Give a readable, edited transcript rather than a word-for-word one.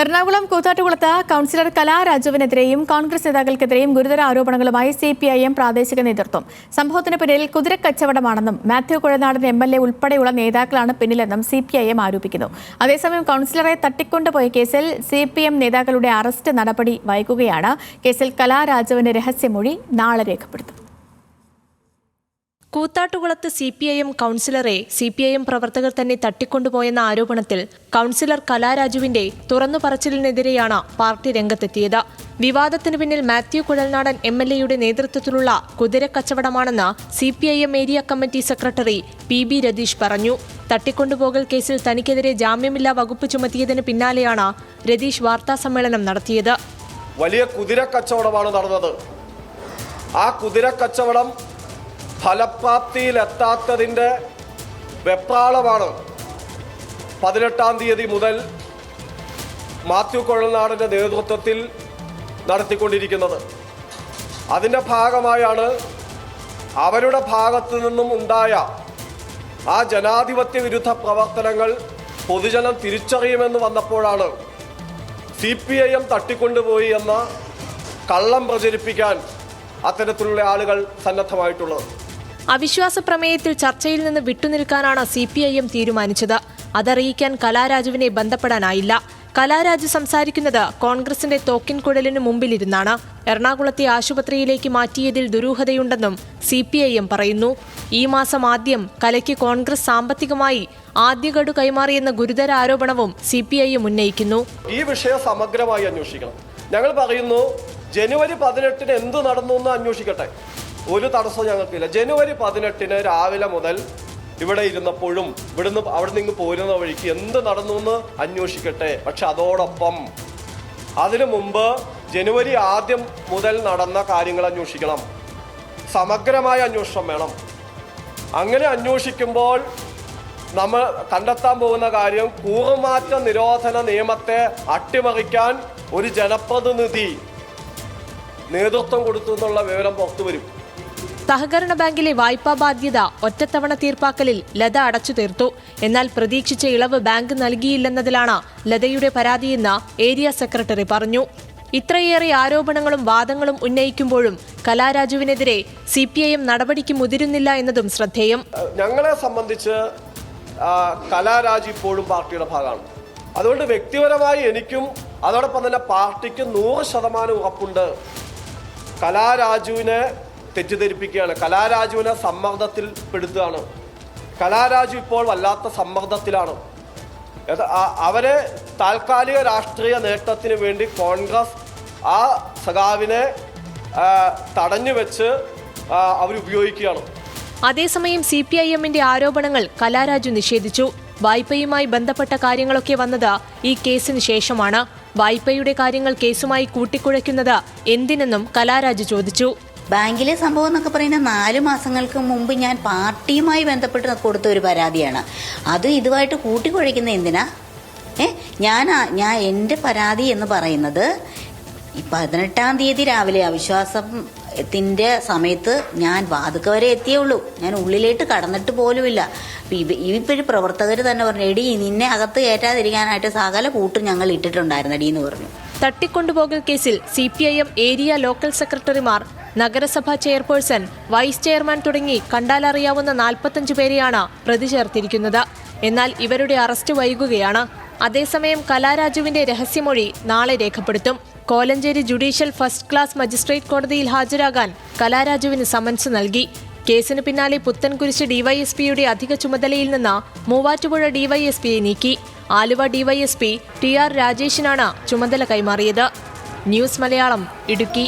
Ernakulam കൂത്താട്ടുകുളത്ത് councillor കലാരാജുവിനെതിരെയും Congress നേതാക്കൾക്കെതിരെയും ഗുരുതര ആരോപണങ്ങളുമായി CPIM പ്രാദേശിക നേതൃത്വം. സംഭവത്തിന് പിന്നിൽ കുതിരക്കച്ചവടമാണെന്നും മാത്യു കുഴൽനാടൻ MLA ഉൾപ്പെടെയുള്ള നേതാക്കളാണ് പിന്നിലെന്നും CPIM ആരോപിക്കുന്നു. അതേസമയം കൗൺസിലറെ തട്ടിക്കൊണ്ടുപോയ കേസിൽ CPM നേതാക്കളുടെ അറസ്റ്റ് നടപടി വൈകുകയാണ്. കേസിൽ കലാരാജുവിന്റെ രഹസ്യമൊഴി നാളെ രേഖപ്പെടുത്തും. കൂത്താട്ടുകുളത്ത് CPIM കൗൺസിലറെ CPIM പ്രവർത്തകർ തന്നെ തട്ടിക്കൊണ്ടുപോയെന്ന ആരോപണത്തിൽ കൗൺസിലർ കലാരാജുവിന്റെ തുറന്നു പറച്ചിലിനെതിരെയാണ് പാർട്ടി രംഗത്തെത്തിയത്. വിവാദത്തിന് പിന്നിൽ മാത്യു കുഴൽനാടൻ MLAയുടെ നേതൃത്വത്തിലുള്ള കുതിരക്കച്ചവടമാണെന്ന് CPIM area committee secretary PB Ratheesh പറഞ്ഞു. തട്ടിക്കൊണ്ടുപോകൽ കേസിൽ തനിക്കെതിരെ ജാമ്യമില്ലാ വകുപ്പ് ചുമത്തിയതിന് പിന്നാലെയാണ് രതീഷ് വാർത്താസമ്മേളനം നടത്തിയത്. വലിയ കുതിരക്കച്ചവടമാണ് നടന്നത്. ആ കുതിരക്കച്ചവടം ഫലപ്രാപ്തിയിലെത്താത്തതിൻ്റെ വെപ്രാളമാണ് 18-ാം തീയതി മുതൽ മാത്യു കുഴൽനാടൻ്റെ നേതൃത്വത്തിൽ നടത്തിക്കൊണ്ടിരിക്കുന്നത്. അതിൻ്റെ ഭാഗമായാണ് അവരുടെ ഭാഗത്തു നിന്നും ഉണ്ടായ ആ ജനാധിപത്യ വിരുദ്ധ പ്രവർത്തനങ്ങൾ പൊതുജനം തിരിച്ചറിയുമെന്ന് വന്നപ്പോഴാണ് CPIM തട്ടിക്കൊണ്ടുപോയി എന്ന കള്ളം പ്രചരിപ്പിക്കാൻ അത്തരത്തിലുള്ള ആളുകൾ സന്നദ്ധമായിട്ടുള്ളത്. അവിശ്വാസ പ്രമേയത്തിൽ ചർച്ചയിൽ നിന്ന് വിട്ടുനിൽക്കാനാണ് CPIM തീരുമാനിച്ചത്. അതറിയിക്കാൻ കലാരാജുവിനെ ബന്ധപ്പെടാനായില്ല. കലാരാജു സംസാരിക്കുന്നത് കോൺഗ്രസിന്റെ തോക്കിൻ കുഴലിനു മുമ്പിലിരുന്നാണ്. എറണാകുളത്തെ ആശുപത്രിയിലേക്ക് മാറ്റിയതിൽ ദുരൂഹതയുണ്ടെന്നും CPIM പറയുന്നു. ഈ മാസം ആദ്യം കലയ്ക്ക് കോൺഗ്രസ് സാമ്പത്തികമായി ആദ്യഗഡു കൈമാറിയെന്ന ഗുരുതര ആരോപണവും CPIM ഉന്നയിക്കുന്നു. ഈ വിഷയം സമഗ്രമായി അന്വേഷിക്കണം. ഞങ്ങൾ പറയുന്നു, ജനുവരി 18-ന് എന്ത് നടന്നു എന്ന് അന്വേഷിക്കട്ടെ. ഒരു തടസ്സവും ഞങ്ങൾക്കില്ല. ജനുവരി 18-ന് രാവിലെ മുതൽ ഇവിടെ ഇരുന്നപ്പോഴും അവിടെ നിന്ന് പോരുന്ന വഴിക്ക് എന്ത് നടന്നു എന്ന് അന്വേഷിക്കട്ടെ. പക്ഷെ അതോടൊപ്പം അതിനു മുമ്പ് ജനുവരി ആദ്യം മുതൽ നടന്ന കാര്യങ്ങൾ അന്വേഷിക്കണം. സമഗ്രമായ അന്വേഷണം വേണം. അങ്ങനെ അന്വേഷിക്കുമ്പോൾ നമ്മൾ കണ്ടെത്താൻ പോകുന്ന കാര്യം, കൂറുമാറ്റ നിരോധന നിയമത്തെ അട്ടിമറിക്കാൻ ഒരു ജനപ്രതിനിധി നേതൃത്വം കൊടുത്തു എന്നുള്ള വിവരം പുറത്തുവരും. സഹകരണ ബാങ്കിലെ വായ്പാ ബാധ്യത ഒറ്റത്തവണ തീർപ്പാക്കലിൽ ലത അടച്ചു തീർത്തു. എന്നാൽ പ്രതീക്ഷിച്ച ഇളവ് ബാങ്ക് നൽകിയില്ലെന്നതിലാണ് ലതയുടെ പരാതിയെന്ന് ഏരിയ സെക്രട്ടറി പറഞ്ഞു. ഇത്രയേറെ ആരോപണങ്ങളും വാദങ്ങളും ഉന്നയിക്കുമ്പോഴും കലാരാജുവിനെതിരെ CPIM നടപടിക്ക് മുതിരുന്നില്ല എന്നതും ശ്രദ്ധേയം. ഞങ്ങളെ സംബന്ധിച്ച് കലാരാജു ഇപ്പോഴും പാർട്ടിയുടെ ഭാഗമാണ്. അതുകൊണ്ട് വ്യക്തിപരമായി എനിക്കും അതോടൊപ്പം തന്നെ പാർട്ടിക്ക് 100% ഉറപ്പുണ്ട്. കലാരാജുവിനെ തെറ്റിദ്ധരിപ്പിക്കുകയാണ്, കലാരാജുവിനെ സമ്മർദ്ദത്തിൽ പെടുത്തുകയാണ്. കലാരാജു ഇപ്പോൾ വല്ലാത്ത സമ്മർദ്ദത്തിലാണ്. അവരെ താൽക്കാലിക രാഷ്ട്രീയ നേട്ടത്തിന് വേണ്ടി കോൺഗ്രസ് ആ സഖാവിനെ തടഞ്ഞു വെച്ച് അവരുപയോഗിക്കുകയാണ്. അതേസമയം CPIMന്റെ ആരോപണങ്ങൾ കലാരാജു നിഷേധിച്ചു. വായ്പയുമായി ബന്ധപ്പെട്ട കാര്യങ്ങളൊക്കെ വന്നത് ഈ കേസിന് ശേഷമാണ്. വായ്പയുടെ കാര്യങ്ങൾ കേസുമായി കൂട്ടിക്കുഴയ്ക്കുന്നത് എന്തിനെന്നും കലാരാജു ചോദിച്ചു. ബാങ്കിലെ സംഭവം എന്നൊക്കെ പറയുന്ന 4 മാസങ്ങൾക്ക് മുമ്പ് ഞാൻ പാർട്ടിയുമായി ബന്ധപ്പെട്ട് കൊടുത്ത ഒരു പരാതിയാണ്. അത് ഇതുമായിട്ട് കൂട്ടിക്കുഴയ്ക്കുന്ന എന്തിനാ? ഞാൻ എൻ്റെ പരാതി എന്ന് പറയുന്നത് 18-ാം തീയതി രാവിലെ അവിശ്വാസത്തിന്റെ സമയത്ത് ഞാൻ വാതുക്ക വരെ എത്തിയുള്ളൂ. ഞാൻ ഉള്ളിലേക്ക് കടന്നിട്ട് പോലുമില്ല. ഇപ്പോഴും പ്രവർത്തകർ തന്നെ പറഞ്ഞു, എടി നിന്നെ അകത്ത് കയറ്റാതിരിക്കാനായിട്ട് സകല കൂട്ടും ഞങ്ങൾ ഇട്ടിട്ടുണ്ടായിരുന്നടി എന്ന് പറഞ്ഞു. തട്ടിക്കൊണ്ടുപോകൽ കേസിൽ CPIM ഏരിയ ലോക്കൽ സെക്രട്ടറിമാർ, നഗരസഭാ ചെയർപേഴ്സൺ, വൈസ് ചെയർമാൻ തുടങ്ങി കണ്ടാലറിയാവുന്ന 45 പേരെയാണ് പ്രതി ചേർത്തിരിക്കുന്നത്. എന്നാൽ ഇവരുടെ അറസ്റ്റ് വൈകുകയാണ്. അതേസമയം കലാരാജുവിന്റെ രഹസ്യമൊഴി നാളെ രേഖപ്പെടുത്തും. Kolenchery judicial first class magistrate കോടതിയിൽ ഹാജരാകാൻ കലാരാജുവിന് സമൻസ് നൽകി. കേസിന് പിന്നാലെ പുത്തൻകുരിശ് DYSPയുടെ അധിക ചുമതലയിൽ നിന്ന് മൂവാറ്റുപുഴ DYSPയെ നീക്കി. ആലുവ DYSP TR രാജേഷിനാണ് ചുമതല കൈമാറിയത്. ന്യൂസ് മലയാളം, ഇടുക്കി.